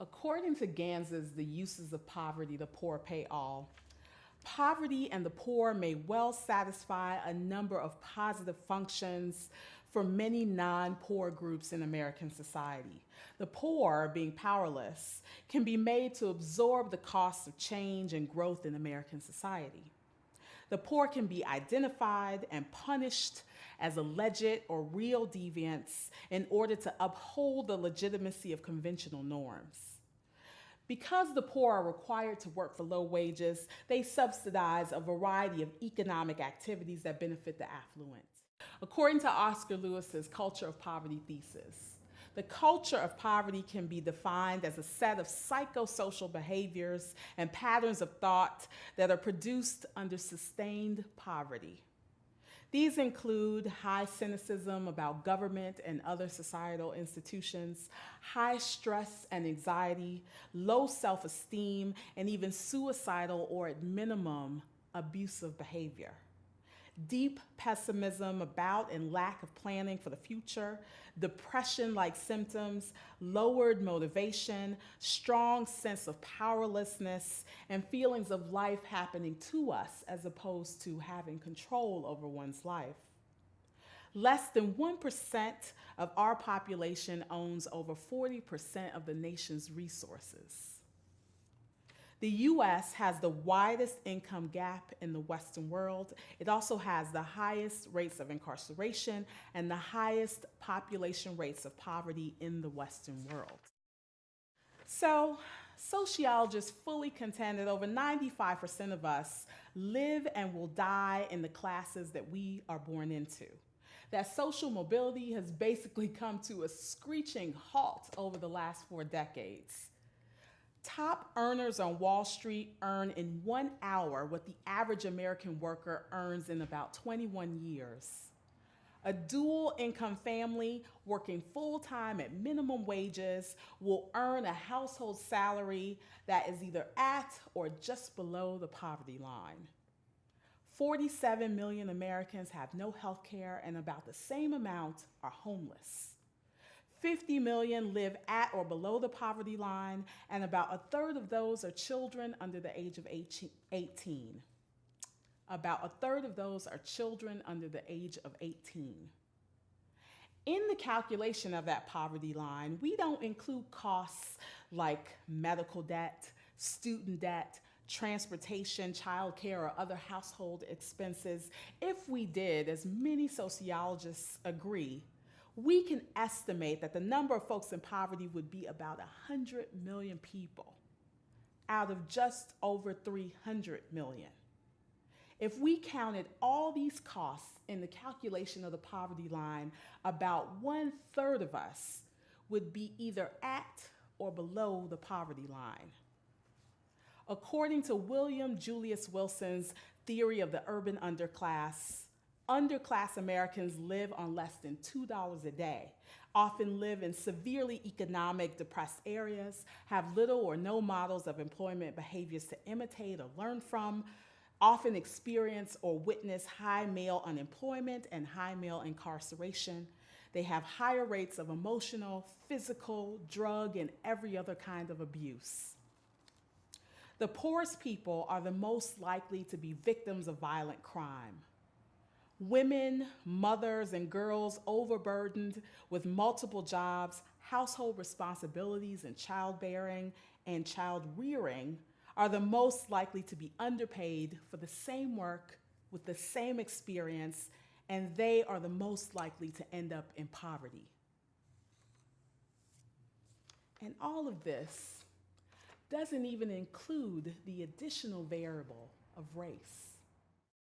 According to Gans's The Uses of Poverty, the Poor Pay All, poverty and the poor may well satisfy a number of positive functions for many non-poor groups in American society. The poor, being powerless, can be made to absorb the costs of change and growth in American society. The poor can be identified and punished as alleged or real deviants in order to uphold the legitimacy of conventional norms. Because the poor are required to work for low wages, they subsidize a variety of economic activities that benefit the affluent. According to Oscar Lewis's Culture of Poverty thesis, the culture of poverty can be defined as a set of psychosocial behaviors and patterns of thought that are produced under sustained poverty. These include high cynicism about government and other societal institutions, high stress and anxiety, low self-esteem, and even suicidal or, at minimum, abusive behavior. Deep pessimism about and lack of planning for the future, depression-like symptoms, lowered motivation, strong sense of powerlessness, and feelings of life happening to us as opposed to having control over one's life. Less than 1% of our population owns over 40% of the nation's resources. The U.S. has the widest income gap in the Western world. It also has the highest rates of incarceration and the highest population rates of poverty in the Western world. So, sociologists fully contend that over 95% of us live and will die in the classes that we are born into. That social mobility has basically come to a screeching halt over the last 4 decades. Top earners on Wall Street earn in 1 hour what the average American worker earns in about 21 years. A dual income family working full-time at minimum wages will earn a household salary that is either at or just below the poverty line. 47 million Americans have no health care, and about the same amount are homeless. 50 million live at or below the poverty line, and about a third of those are children under the age of 18. About a third of those are children under the age of 18. In the calculation of that poverty line, we don't include costs like medical debt, student debt, transportation, childcare, or other household expenses. If we did, as many sociologists agree, we can estimate that the number of folks in poverty would be about 100 million people out of just over 300 million. If we counted all these costs in the calculation of the poverty line, about 1/3 of us would be either at or below the poverty line. According to William Julius Wilson's theory of the urban underclass Americans live on less than $2 a day, often live in severely economic depressed areas, have little or no models of employment behaviors to imitate or learn from, often experience or witness high male unemployment and high male incarceration. They have higher rates of emotional, physical, drug, and every other kind of abuse. The poorest people are the most likely to be victims of violent crime. Women, mothers, and girls overburdened with multiple jobs, household responsibilities, and childbearing and child rearing are the most likely to be underpaid for the same work with the same experience, and they are the most likely to end up in poverty. And all of this doesn't even include the additional variable of race.